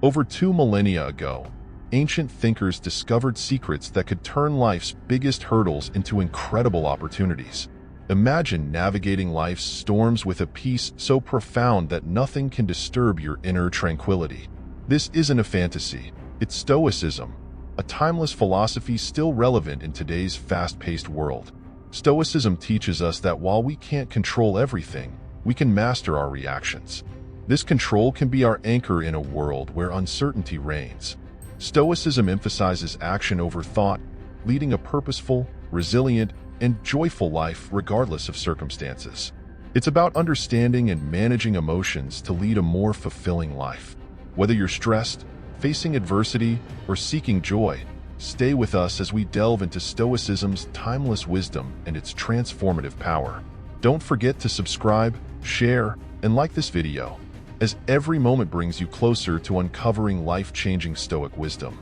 Over 2 millennia ago, ancient thinkers discovered secrets that could turn life's biggest hurdles into incredible opportunities. Imagine navigating life's storms with a peace so profound that nothing can disturb your inner tranquility. This isn't a fantasy, it's Stoicism, a timeless philosophy still relevant in today's fast-paced world. Stoicism teaches us that while we can't control everything, we can master our reactions. This control can be our anchor in a world where uncertainty reigns. Stoicism emphasizes action over thought, leading a purposeful, resilient, and joyful life regardless of circumstances. It's about understanding and managing emotions to lead a more fulfilling life. Whether you're stressed, facing adversity, or seeking joy, stay with us as we delve into Stoicism's timeless wisdom and its transformative power. Don't forget to subscribe, share, and like this video, as every moment brings you closer to uncovering life-changing Stoic wisdom.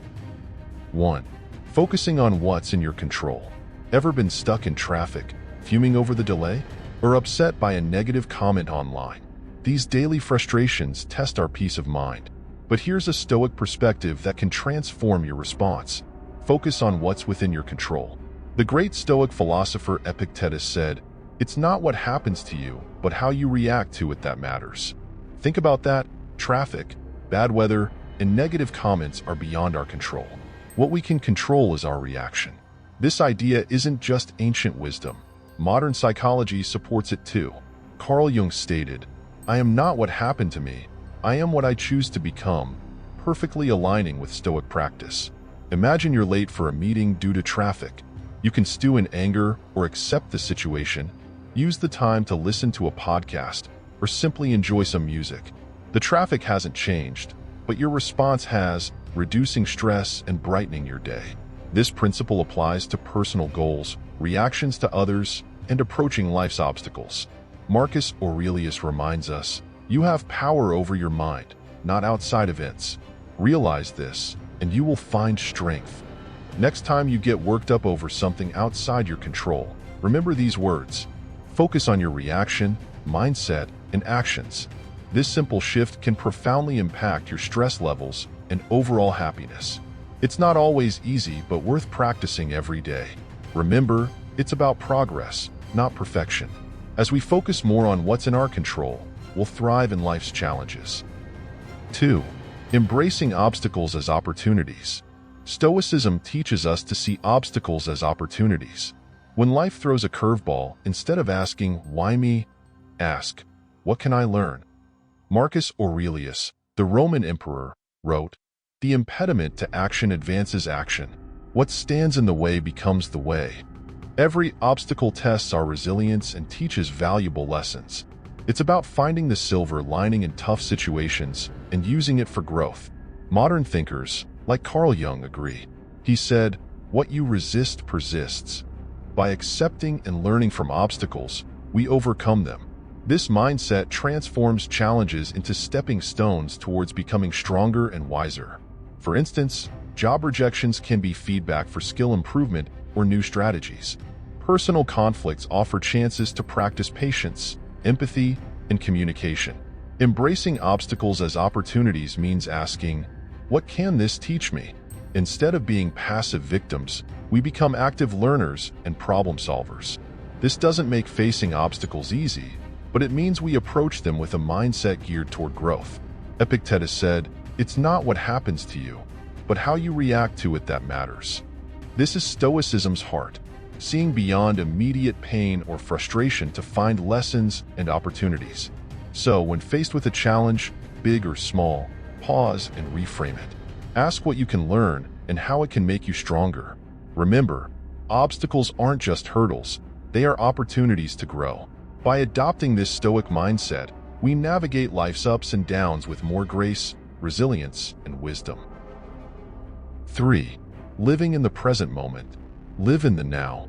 1. Focusing on what's in your control. Ever been stuck in traffic, fuming over the delay, or upset by a negative comment online? These daily frustrations test our peace of mind. But here's a Stoic perspective that can transform your response. Focus on what's within your control. The great Stoic philosopher Epictetus said, "It's not what happens to you, but how you react to it that matters." Think about that. Traffic, bad weather, and negative comments are beyond our control. What we can control is our reaction. This idea isn't just ancient wisdom. Modern psychology supports it too. Carl Jung stated, "I am not what happened to me, I am what I choose to become," perfectly aligning with Stoic practice. Imagine you're late for a meeting due to traffic. You can stew in anger or accept the situation, use the time to listen to a podcast, or simply enjoy some music. The traffic hasn't changed, but your response has, reducing stress and brightening your day. This principle applies to personal goals, reactions to others, and approaching life's obstacles. Marcus Aurelius reminds us, "You have power over your mind, not outside events. Realize this, and you will find strength." Next time you get worked up over something outside your control, remember these words. Focus on your reaction, mindset, and actions. This simple shift can profoundly impact your stress levels and overall happiness. It's not always easy, but worth practicing every day. Remember, it's about progress, not perfection. As we focus more on what's in our control, we'll thrive in life's challenges. 2. Embracing obstacles as opportunities. Stoicism teaches us to see obstacles as opportunities. When life throws a curveball, instead of asking, "Why me?" ask, "What can I learn?" Marcus Aurelius, the Roman emperor, wrote, "The impediment to action advances action. What stands in the way becomes the way." Every obstacle tests our resilience and teaches valuable lessons. It's about finding the silver lining in tough situations and using it for growth. Modern thinkers, like Carl Jung, agree. He said, "What you resist persists." By accepting and learning from obstacles, we overcome them. This mindset transforms challenges into stepping stones towards becoming stronger and wiser. For instance, job rejections can be feedback for skill improvement or new strategies. Personal conflicts offer chances to practice patience, empathy, and communication. Embracing obstacles as opportunities means asking, "What can this teach me?" Instead of being passive victims, we become active learners and problem solvers. This doesn't make facing obstacles easy, but it means we approach them with a mindset geared toward growth. Epictetus said, "It's not what happens to you, but how you react to it that matters." This is Stoicism's heart, seeing beyond immediate pain or frustration to find lessons and opportunities. So, when faced with a challenge, big or small, pause and reframe it. Ask what you can learn and how it can make you stronger. Remember, obstacles aren't just hurdles, they are opportunities to grow. By adopting this Stoic mindset, we navigate life's ups and downs with more grace, resilience, and wisdom. 3. Living in the present moment. Live in the now.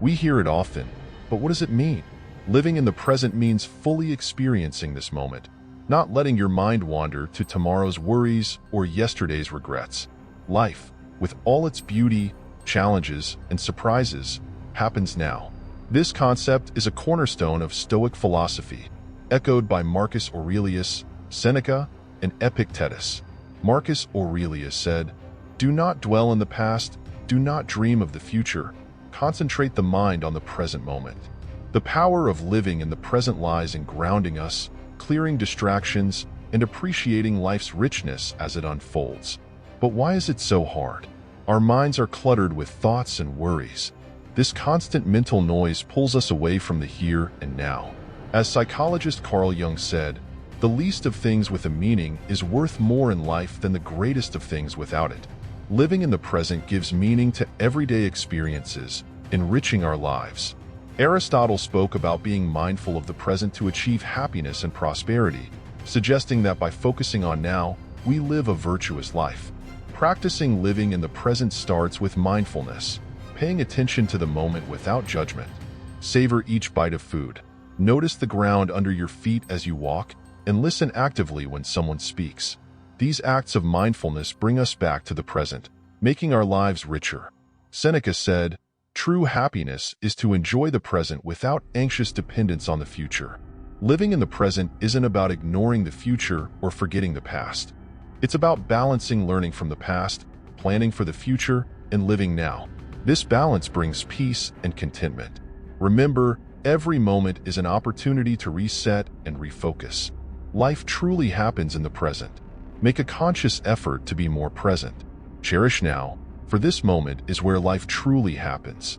We hear it often, but what does it mean? Living in the present means fully experiencing this moment, not letting your mind wander to tomorrow's worries or yesterday's regrets. Life, with all its beauty, challenges, and surprises, happens now. This concept is a cornerstone of Stoic philosophy, echoed by Marcus Aurelius, Seneca, and Epictetus. Marcus Aurelius said, "Do not dwell in the past, do not dream of the future. Concentrate the mind on the present moment." The power of living in the present lies in grounding us, clearing distractions, and appreciating life's richness as it unfolds. But why is it so hard? Our minds are cluttered with thoughts and worries. This constant mental noise pulls us away from the here and now. As psychologist Carl Jung said, "The least of things with a meaning is worth more in life than the greatest of things without it." Living in the present gives meaning to everyday experiences, enriching our lives. Aristotle spoke about being mindful of the present to achieve happiness and prosperity, suggesting that by focusing on now, we live a virtuous life. Practicing living in the present starts with mindfulness, paying attention to the moment without judgment. Savor each bite of food. Notice the ground under your feet as you walk, and listen actively when someone speaks. These acts of mindfulness bring us back to the present, making our lives richer. Seneca said, "True happiness is to enjoy the present without anxious dependence on the future." Living in the present isn't about ignoring the future or forgetting the past. It's about balancing learning from the past, planning for the future, and living now. This balance brings peace and contentment. Remember, every moment is an opportunity to reset and refocus. Life truly happens in the present. Make a conscious effort to be more present. Cherish now, for this moment is where life truly happens.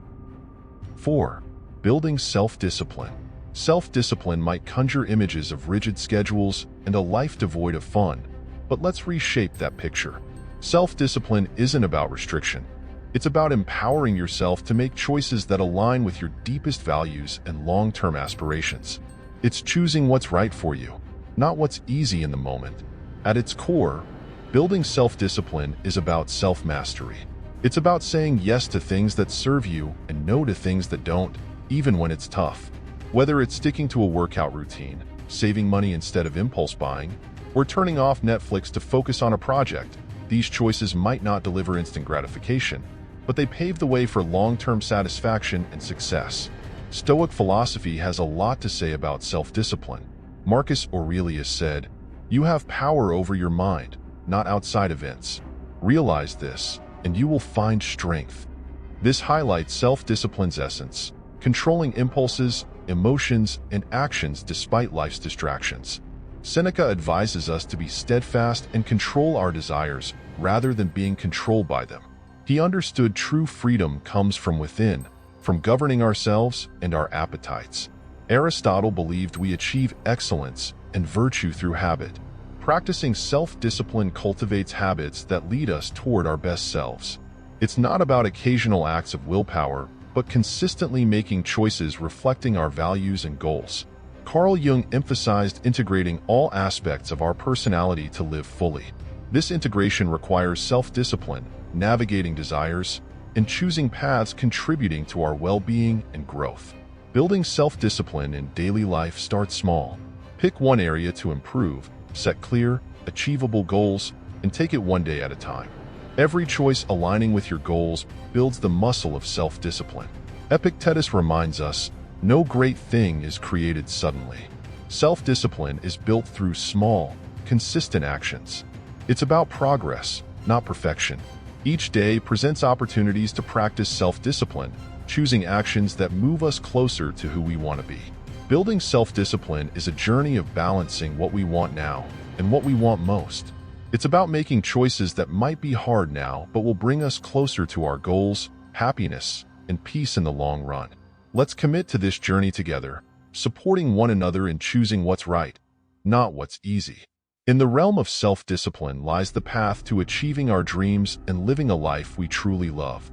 4. Building self-discipline. Self-discipline might conjure images of rigid schedules and a life devoid of fun, but let's reshape that picture. Self-discipline isn't about restriction. It's about empowering yourself to make choices that align with your deepest values and long-term aspirations. It's choosing what's right for you, not what's easy in the moment. At its core, building self-discipline is about self-mastery. It's about saying yes to things that serve you and no to things that don't, even when it's tough. Whether it's sticking to a workout routine, saving money instead of impulse buying, or turning off Netflix to focus on a project, these choices might not deliver instant gratification, but they pave the way for long-term satisfaction and success. Stoic philosophy has a lot to say about self-discipline. Marcus Aurelius said, "You have power over your mind, not outside events. Realize this, and you will find strength." This highlights self-discipline's essence, controlling impulses, emotions, and actions despite life's distractions. Seneca advises us to be steadfast and control our desires rather than being controlled by them. He understood true freedom comes from within, from governing ourselves and our appetites. Aristotle believed we achieve excellence and virtue through habit. Practicing self-discipline cultivates habits that lead us toward our best selves. It's not about occasional acts of willpower, but consistently making choices reflecting our values and goals. Carl Jung emphasized integrating all aspects of our personality to live fully. This integration requires self-discipline, navigating desires, and choosing paths contributing to our well-being and growth. Building self-discipline in daily life starts small. Pick one area to improve, set clear, achievable goals, and take it one day at a time. Every choice aligning with your goals builds the muscle of self-discipline. Epictetus reminds us, "No great thing is created suddenly." Self-discipline is built through small, consistent actions. It's about progress, not perfection. Each day presents opportunities to practice self-discipline, choosing actions that move us closer to who we want to be. Building self-discipline is a journey of balancing what we want now and what we want most. It's about making choices that might be hard now but will bring us closer to our goals, happiness, and peace in the long run. Let's commit to this journey together, supporting one another in choosing what's right, not what's easy. In the realm of self-discipline lies the path to achieving our dreams and living a life we truly love.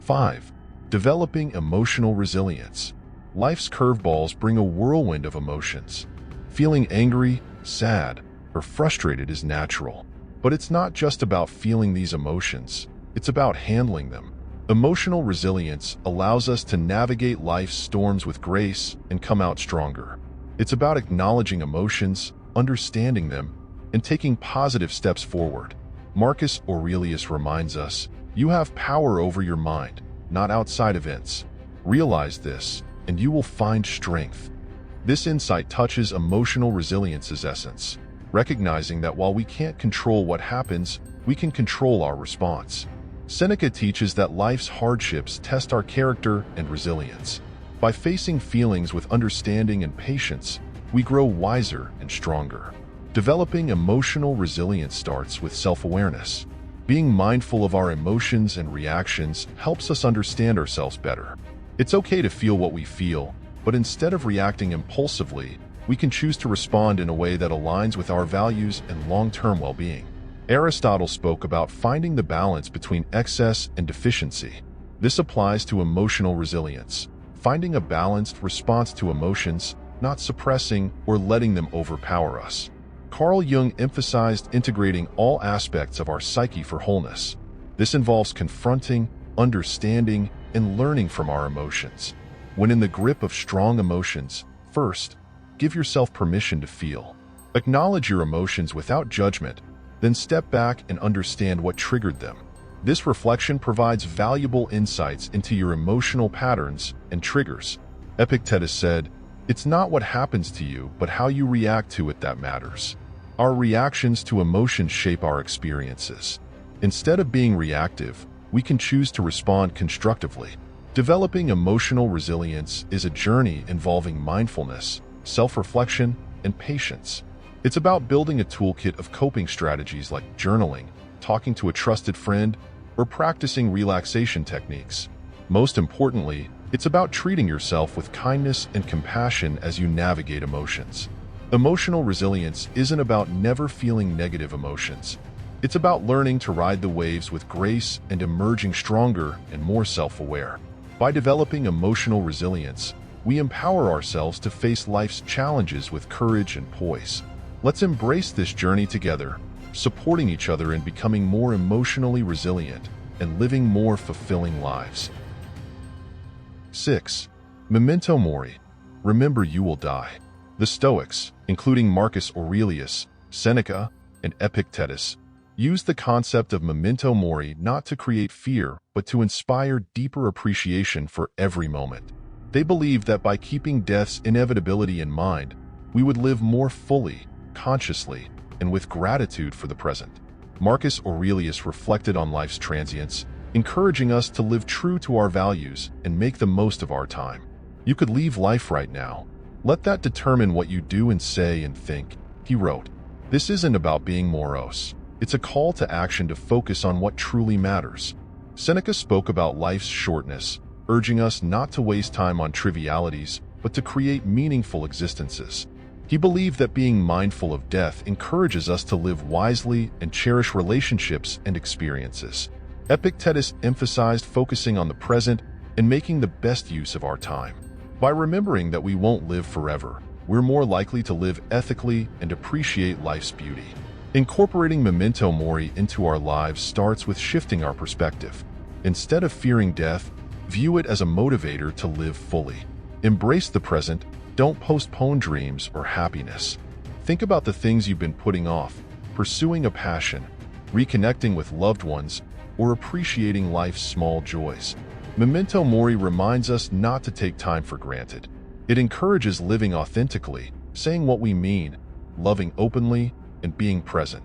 5. Developing emotional resilience. Life's curveballs bring a whirlwind of emotions. Feeling angry, sad, or frustrated is natural. But it's not just about feeling these emotions, it's about handling them. Emotional resilience allows us to navigate life's storms with grace and come out stronger. It's about acknowledging emotions, understanding them, and taking positive steps forward. Marcus Aurelius reminds us, "You have power over your mind, not outside events. Realize this, and you will find strength." This insight touches emotional resilience's essence. recognizing that while we can't control what happens, we can control our response. Seneca teaches that life's hardships test our character and resilience. By facing feelings with understanding and patience, we grow wiser and stronger. Developing emotional resilience starts with self-awareness. Being mindful of our emotions and reactions helps us understand ourselves better. It's okay to feel what we feel, but instead of reacting impulsively, we can choose to respond in a way that aligns with our values and long-term well-being. Aristotle spoke about finding the balance between excess and deficiency. This applies to emotional resilience, finding a balanced response to emotions, not suppressing or letting them overpower us. Carl Jung emphasized integrating all aspects of our psyche for wholeness. This involves confronting, understanding, and learning from our emotions. When in the grip of strong emotions, first, give yourself permission to feel. Acknowledge your emotions without judgment, then step back and understand what triggered them. This reflection provides valuable insights into your emotional patterns and triggers. Epictetus said, "It's not what happens to you, but how you react to it that matters." Our reactions to emotions shape our experiences. Instead of being reactive, we can choose to respond constructively. Developing emotional resilience is a journey involving mindfulness, self-reflection, and patience. It's about building a toolkit of coping strategies like journaling, talking to a trusted friend, or practicing relaxation techniques. Most importantly, it's about treating yourself with kindness and compassion as you navigate emotions. Emotional resilience isn't about never feeling negative emotions. It's about learning to ride the waves with grace and emerging stronger and more self-aware. By developing emotional resilience, we empower ourselves to face life's challenges with courage and poise. Let's embrace this journey together, supporting each other in becoming more emotionally resilient and living more fulfilling lives. 6. Memento mori. Remember you will die. The Stoics, including Marcus Aurelius, Seneca, and Epictetus, used the concept of memento mori not to create fear, but to inspire deeper appreciation for every moment. They believed that by keeping death's inevitability in mind, we would live more fully, consciously, and with gratitude for the present. Marcus Aurelius reflected on life's transience, encouraging us to live true to our values and make the most of our time. You could leave life right now. Let that determine what you do and say and think, he wrote. This isn't about being morose. It's a call to action to focus on what truly matters. Seneca spoke about life's shortness, urging us not to waste time on trivialities, but to create meaningful existences. He believed that being mindful of death encourages us to live wisely and cherish relationships and experiences. Epictetus emphasized focusing on the present and making the best use of our time. By remembering that we won't live forever, we're more likely to live ethically and appreciate life's beauty. Incorporating memento mori into our lives starts with shifting our perspective. Instead of fearing death, view it as a motivator to live fully. Embrace the present, don't postpone dreams or happiness. Think about the things you've been putting off, pursuing a passion, reconnecting with loved ones, or appreciating life's small joys. Memento mori reminds us not to take time for granted. It encourages living authentically, saying what we mean, loving openly, and being present.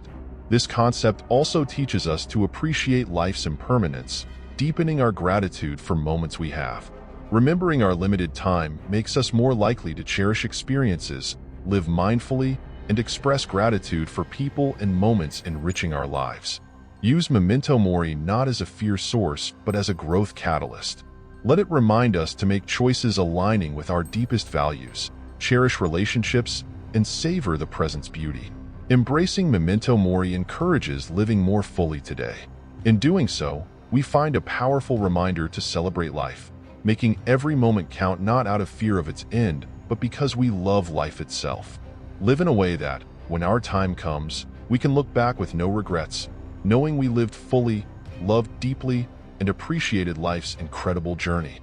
This concept also teaches us to appreciate life's impermanence, deepening our gratitude for moments we have. Remembering our limited time makes us more likely to cherish experiences, live mindfully, and express gratitude for people and moments enriching our lives. Use memento mori not as a fear source, but as a growth catalyst. Let it remind us to make choices aligning with our deepest values, cherish relationships, and savor the present's beauty. Embracing memento mori encourages living more fully today. In doing so, we find a powerful reminder to celebrate life, making every moment count not out of fear of its end, but because we love life itself. Live in a way that, when our time comes, we can look back with no regrets, knowing we lived fully, loved deeply, and appreciated life's incredible journey.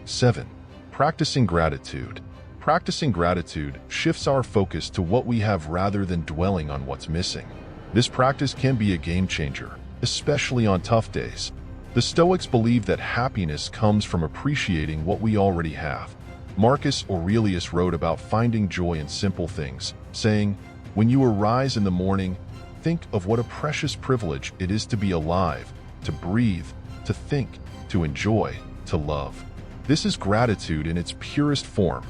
7. Practicing gratitude. Practicing gratitude shifts our focus to what we have rather than dwelling on what's missing. This practice can be a game changer, especially on tough days. The Stoics believe that happiness comes from appreciating what we already have. Marcus Aurelius wrote about finding joy in simple things, saying, When you arise in the morning, think of what a precious privilege it is to be alive, to breathe, to think, to enjoy, to love. This is gratitude in its purest form,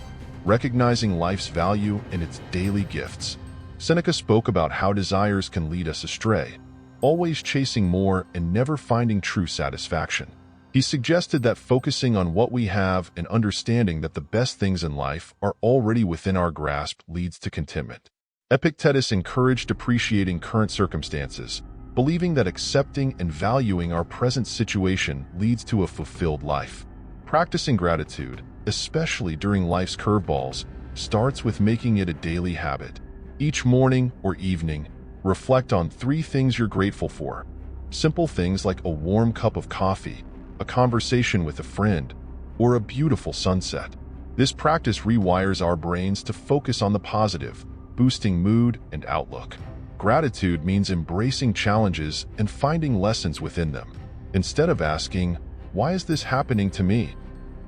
recognizing life's value in its daily gifts. Seneca spoke about how desires can lead us astray, always chasing more and never finding true satisfaction. He suggested that focusing on what we have and understanding that the best things in life are already within our grasp leads to contentment. Epictetus encouraged appreciating current circumstances, believing that accepting and valuing our present situation leads to a fulfilled life. Practicing gratitude, especially during life's curveballs, starts with making it a daily habit. Each morning or evening, reflect on 3 things you're grateful for. Simple things like a warm cup of coffee, a conversation with a friend, or a beautiful sunset. This practice rewires our brains to focus on the positive, boosting mood and outlook. Gratitude means embracing challenges and finding lessons within them. Instead of asking, "Why is this happening to me?"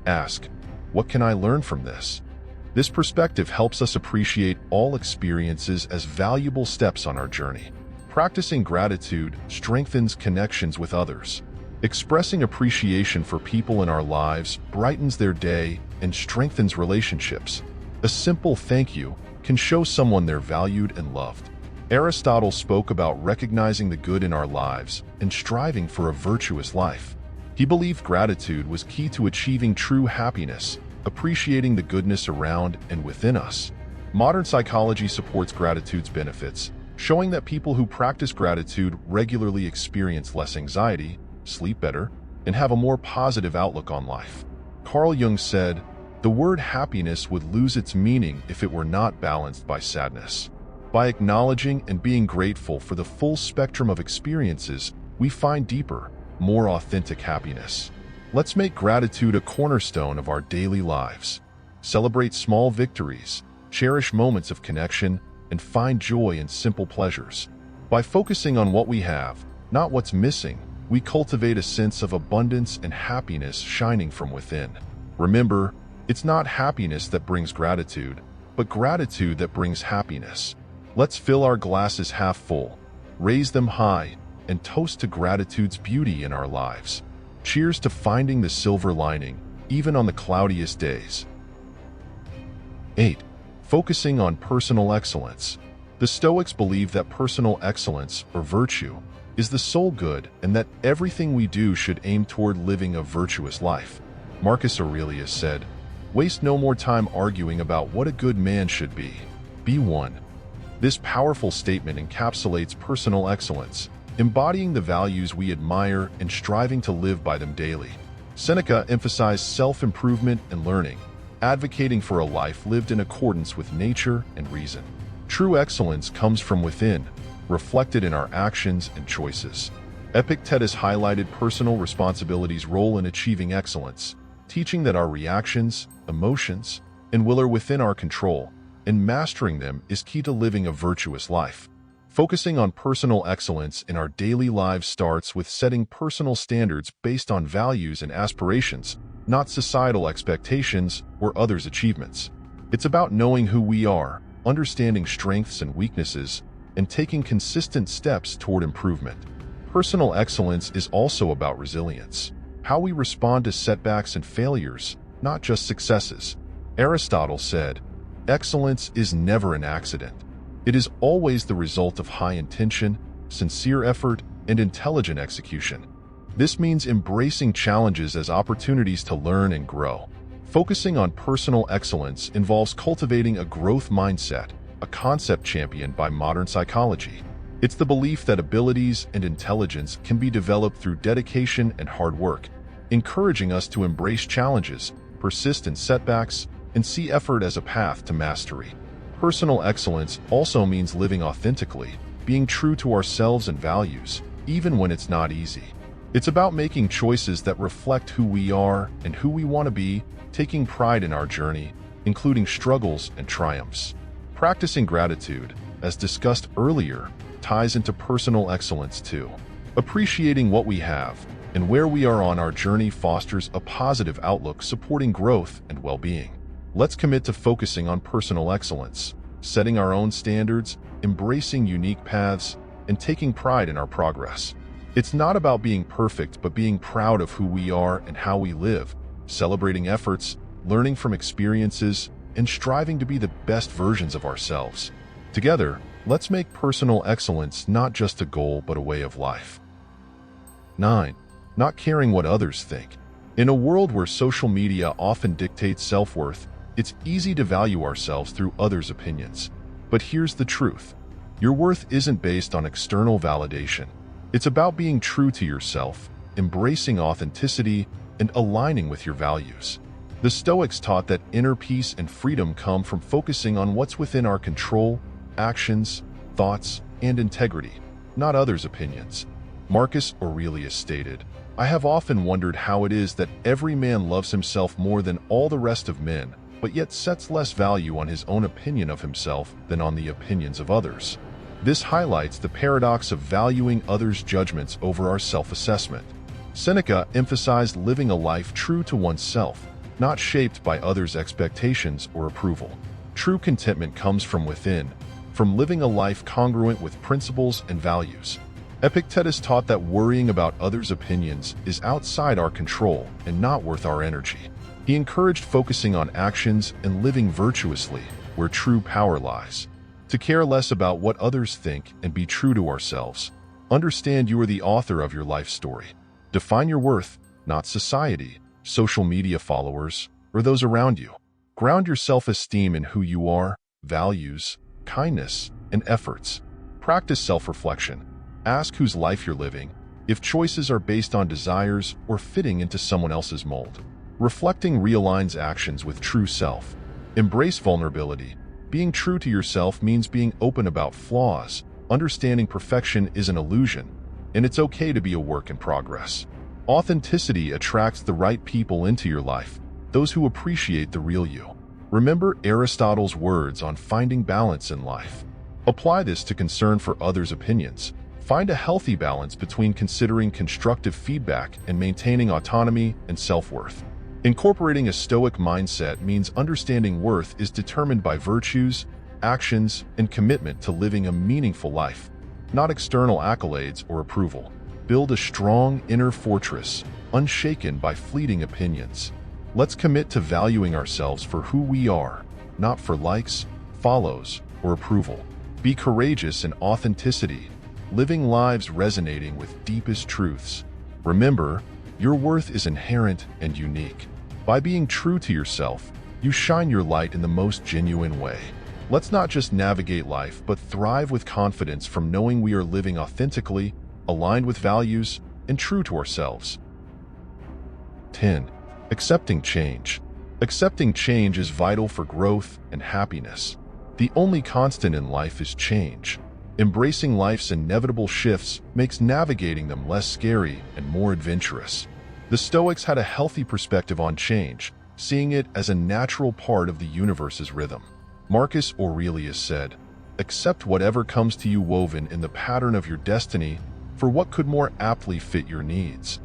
ask, "What can I learn from this?" This perspective helps us appreciate all experiences as valuable steps on our journey. Practicing gratitude strengthens connections with others. Expressing appreciation for people in our lives brightens their day and strengthens relationships. A simple thank you can show someone they're valued and loved. Aristotle spoke about recognizing the good in our lives and striving for a virtuous life. He believed gratitude was key to achieving true happiness, appreciating the goodness around and within us. Modern psychology supports gratitude's benefits, showing that people who practice gratitude regularly experience less anxiety, sleep better, and have a more positive outlook on life. Carl Jung said, "The word happiness would lose its meaning if it were not balanced by sadness." By acknowledging and being grateful for the full spectrum of experiences, we find deeper, more authentic happiness. Let's make gratitude a cornerstone of our daily lives. Celebrate small victories, cherish moments of connection, and find joy in simple pleasures. By focusing on what we have, not what's missing, we cultivate a sense of abundance and happiness shining from within. Remember, it's not happiness that brings gratitude, but gratitude that brings happiness. Let's fill our glasses half full, raise them high, and toast to gratitude's beauty in our lives. Cheers to finding the silver lining, even on the cloudiest days. 8. Focusing on personal excellence. The Stoics believe that personal excellence, or virtue, is the sole good and that everything we do should aim toward living a virtuous life. Marcus Aurelius said, "Waste no more time arguing about what a good man should be. Be one." This powerful statement encapsulates personal excellence, embodying the values we admire and striving to live by them daily. Seneca emphasized self-improvement and learning, advocating for a life lived in accordance with nature and reason. True excellence comes from within, reflected in our actions and choices. Epictetus highlighted personal responsibility's role in achieving excellence, teaching that our reactions, emotions, and will are within our control, and mastering them is key to living a virtuous life. Focusing on personal excellence in our daily lives starts with setting personal standards based on values and aspirations, not societal expectations or others' achievements. It's about knowing who we are, understanding strengths and weaknesses, and taking consistent steps toward improvement. Personal excellence is also about resilience, how we respond to setbacks and failures, not just successes. Aristotle said, "Excellence is never an accident. It is always the result of high intention, sincere effort, and intelligent execution." This means embracing challenges as opportunities to learn and grow. Focusing on personal excellence involves cultivating a growth mindset, a concept championed by modern psychology. It's the belief that abilities and intelligence can be developed through dedication and hard work, encouraging us to embrace challenges, persist in setbacks, and see effort as a path to mastery. Personal excellence also means living authentically, being true to ourselves and values, even when it's not easy. It's about making choices that reflect who we are and who we want to be, taking pride in our journey, including struggles and triumphs. Practicing gratitude, as discussed earlier, ties into personal excellence too. Appreciating what we have and where we are on our journey fosters a positive outlook supporting growth and well-being. Let's commit to focusing on personal excellence, setting our own standards, embracing unique paths, and taking pride in our progress. It's not about being perfect, but being proud of who we are and how we live, celebrating efforts, learning from experiences, and striving to be the best versions of ourselves. Together, let's make personal excellence not just a goal, but a way of life. 9. Not caring what others think. In a world where social media often dictates self-worth, it's easy to value ourselves through others' opinions. But here's the truth. Your worth isn't based on external validation. It's about being true to yourself, embracing authenticity, and aligning with your values. The Stoics taught that inner peace and freedom come from focusing on what's within our control, actions, thoughts, and integrity, not others' opinions. Marcus Aurelius stated, "I have often wondered how it is that every man loves himself more than all the rest of men, but yet sets less value on his own opinion of himself than on the opinions of others." This highlights the paradox of valuing others' judgments over our self-assessment. Seneca emphasized living a life true to oneself, not shaped by others' expectations or approval. True contentment comes from within, from living a life congruent with principles and values. Epictetus taught that worrying about others' opinions is outside our control and not worth our energy. He encouraged focusing on actions and living virtuously, where true power lies. To care less about what others think and be true to ourselves. Understand you are the author of your life story. Define your worth, not society, social media followers, or those around you. Ground your self-esteem in who you are, values, kindness, and efforts. Practice self-reflection. Ask whose life you're living, if choices are based on desires or fitting into someone else's mold. Reflecting realigns actions with true self. Embrace vulnerability. Being true to yourself means being open about flaws, understanding perfection is an illusion, and it's okay to be a work in progress. Authenticity attracts the right people into your life, those who appreciate the real you. Remember Aristotle's words on finding balance in life. Apply this to concern for others' opinions. Find a healthy balance between considering constructive feedback and maintaining autonomy and self-worth. Incorporating a Stoic mindset means understanding worth is determined by virtues, actions, and commitment to living a meaningful life, not external accolades or approval. Build a strong inner fortress, unshaken by fleeting opinions. Let's commit to valuing ourselves for who we are, not for likes, follows, or approval. Be courageous in authenticity, living lives resonating with deepest truths. Remember, your worth is inherent and unique. By being true to yourself, you shine your light in the most genuine way. Let's not just navigate life, but thrive with confidence from knowing we are living authentically, aligned with values, and true to ourselves. 10. Accepting change. Accepting change is vital for growth and happiness. The only constant in life is change. Embracing life's inevitable shifts makes navigating them less scary and more adventurous. The Stoics had a healthy perspective on change, seeing it as a natural part of the universe's rhythm. Marcus Aurelius said, "Accept whatever comes to you woven in the pattern of your destiny, for what could more aptly fit your needs?"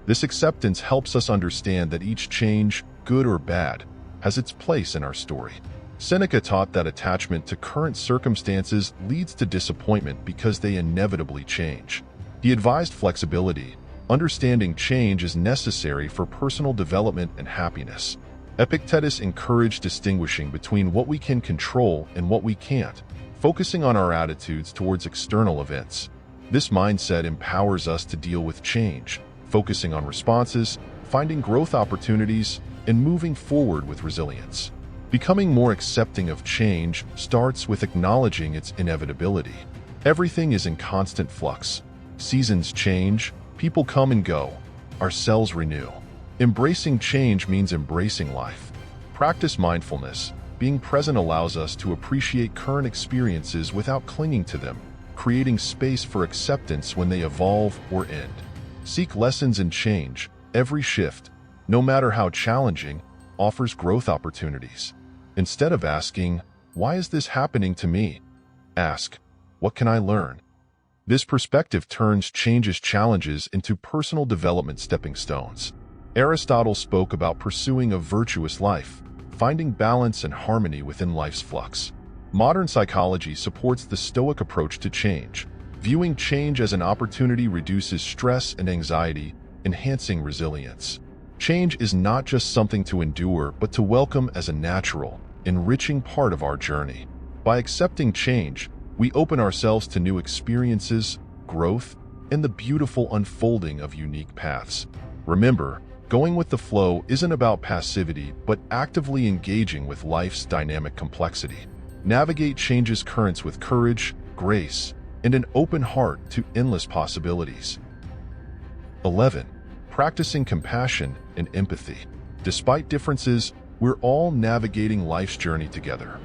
This acceptance helps us understand that each change, good or bad, has its place in our story. Seneca taught that attachment to current circumstances leads to disappointment because they inevitably change. He advised flexibility. Understanding change is necessary for personal development and happiness. Epictetus encouraged distinguishing between what we can control and what we can't, focusing on our attitudes towards external events. This mindset empowers us to deal with change, focusing on responses, finding growth opportunities, and moving forward with resilience. Becoming more accepting of change starts with acknowledging its inevitability. Everything is in constant flux. Seasons change, people come and go, our cells renew. Embracing change means embracing life. Practice mindfulness. Being present allows us to appreciate current experiences without clinging to them, creating space for acceptance when they evolve or end. Seek lessons in change. Every shift, no matter how challenging, offers growth opportunities. Instead of asking, "Why is this happening to me?" ask, "What can I learn?" This perspective turns change's challenges into personal development stepping stones. Aristotle spoke about pursuing a virtuous life, finding balance and harmony within life's flux. Modern psychology supports the Stoic approach to change. Viewing change as an opportunity reduces stress and anxiety, enhancing resilience. Change is not just something to endure, but to welcome as a natural, enriching part of our journey. By accepting change, we open ourselves to new experiences, growth, and the beautiful unfolding of unique paths. Remember, going with the flow isn't about passivity, but actively engaging with life's dynamic complexity. Navigate change's currents with courage, grace, and an open heart to endless possibilities. 11. Practicing compassion and empathy. Despite differences, we're all navigating life's journey together.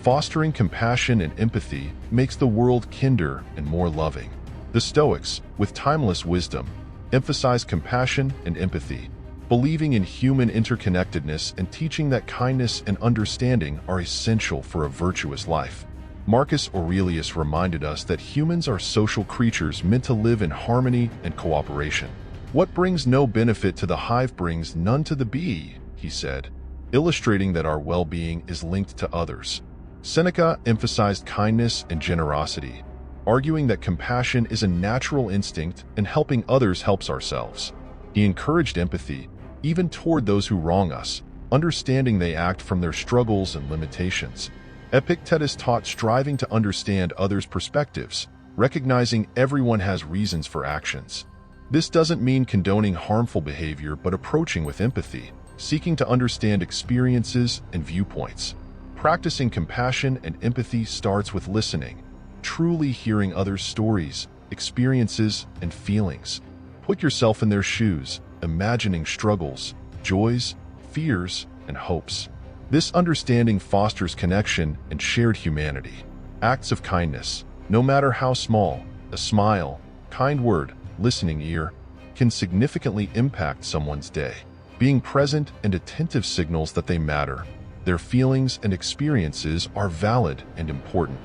Fostering compassion and empathy makes the world kinder and more loving. The Stoics, with timeless wisdom, emphasize compassion and empathy, believing in human interconnectedness and teaching that kindness and understanding are essential for a virtuous life. Marcus Aurelius reminded us that humans are social creatures meant to live in harmony and cooperation. What brings no benefit to the hive brings none to the bee, he said, illustrating that our well-being is linked to others. Seneca emphasized kindness and generosity, arguing that compassion is a natural instinct and helping others helps ourselves. He encouraged empathy, even toward those who wrong us, understanding they act from their struggles and limitations. Epictetus taught striving to understand others' perspectives, recognizing everyone has reasons for actions. This doesn't mean condoning harmful behavior, but approaching with empathy, seeking to understand experiences and viewpoints. Practicing compassion and empathy starts with listening, truly hearing others' stories, experiences, and feelings. Put yourself in their shoes, imagining struggles, joys, fears, and hopes. This understanding fosters connection and shared humanity. Acts of kindness, no matter how small, a smile, kind word, listening ear, can significantly impact someone's day. Being present and attentive signals that they matter. Their feelings and experiences are valid and important.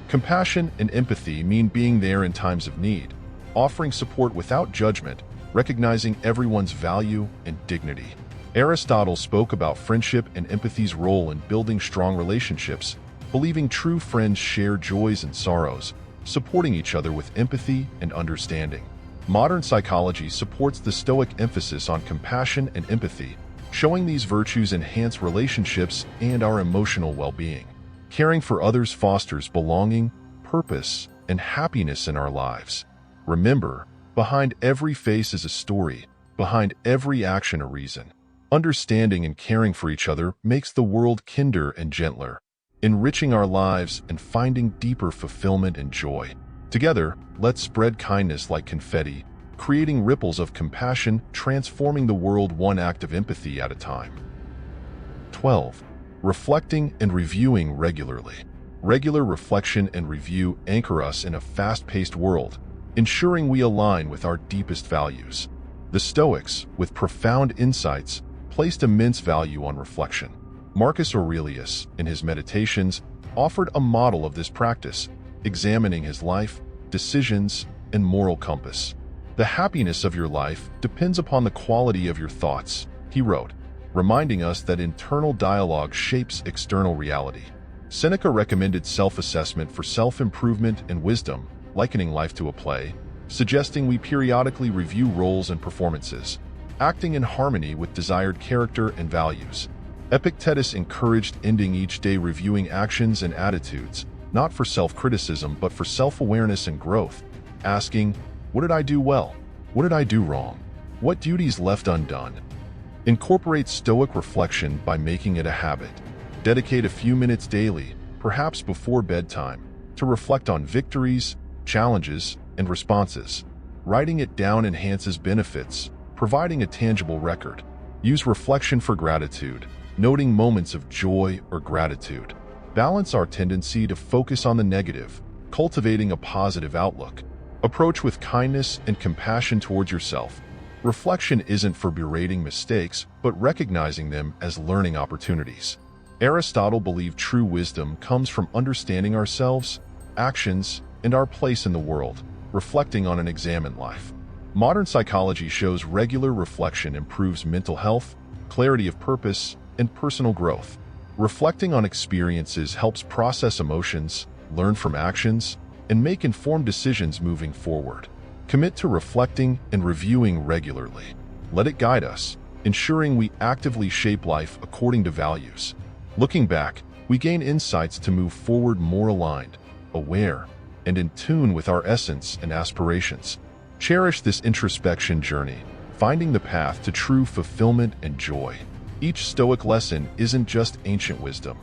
Compassion and empathy mean being there in times of need, offering support without judgment, recognizing everyone's value and dignity. Aristotle spoke about friendship and empathy's role in building strong relationships, believing true friends share joys and sorrows, supporting each other with empathy and understanding. Modern psychology supports the Stoic emphasis on compassion and empathy, showing these virtues enhance relationships and our emotional well-being. Caring for others fosters belonging, purpose, and happiness in our lives. Remember, behind every face is a story, behind every action a reason. Understanding and caring for each other makes the world kinder and gentler, enriching our lives and finding deeper fulfillment and joy. Together, let's spread kindness like confetti, creating ripples of compassion, transforming the world one act of empathy at a time. 12. Reflecting and reviewing regularly. Regular reflection and review anchor us in a fast-paced world, ensuring we align with our deepest values. The Stoics, with profound insights, placed immense value on reflection. Marcus Aurelius, in his Meditations, offered a model of this practice, examining his life, decisions, and moral compass. The happiness of your life depends upon the quality of your thoughts, he wrote, reminding us that internal dialogue shapes external reality. Seneca recommended self-assessment for self-improvement and wisdom, likening life to a play, suggesting we periodically review roles and performances, acting in harmony with desired character and values. Epictetus encouraged ending each day reviewing actions and attitudes, not for self-criticism but for self-awareness and growth, asking, what did I do well? What did I do wrong? What duties left undone? Incorporate Stoic reflection by making it a habit. Dedicate a few minutes daily, perhaps before bedtime, to reflect on victories, challenges, and responses. Writing it down enhances benefits, providing a tangible record. Use reflection for gratitude, noting moments of joy or gratitude. Balance our tendency to focus on the negative, cultivating a positive outlook. Approach with kindness and compassion towards yourself. Reflection isn't for berating mistakes, but recognizing them as learning opportunities. Aristotle believed true wisdom comes from understanding ourselves, actions, and our place in the world, reflecting on an examined life. Modern psychology shows regular reflection improves mental health, clarity of purpose, and personal growth. Reflecting on experiences helps process emotions, learn from actions, and make informed decisions moving forward. Commit to reflecting and reviewing regularly. Let it guide us, ensuring we actively shape life according to values. Looking back, we gain insights to move forward more aligned, aware, and in tune with our essence and aspirations. Cherish this introspection journey, finding the path to true fulfillment and joy. Each Stoic lesson isn't just ancient wisdom.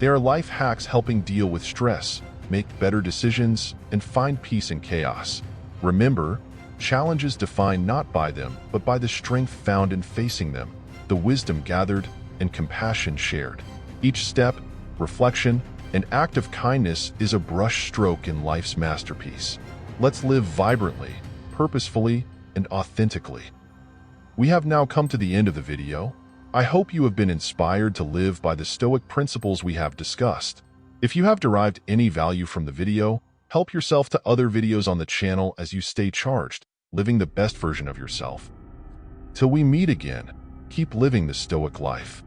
They are life hacks helping deal with stress, make better decisions, and find peace in chaos. Remember, challenge is defined not by them, but by the strength found in facing them, the wisdom gathered, and compassion shared. Each step, reflection, and act of kindness is a brushstroke in life's masterpiece. Let's live vibrantly, purposefully, and authentically. We have now come to the end of the video. I hope you have been inspired to live by the Stoic principles we have discussed. If you have derived any value from the video, help yourself to other videos on the channel as you stay charged, living the best version of yourself. Till we meet again, keep living the Stoic life.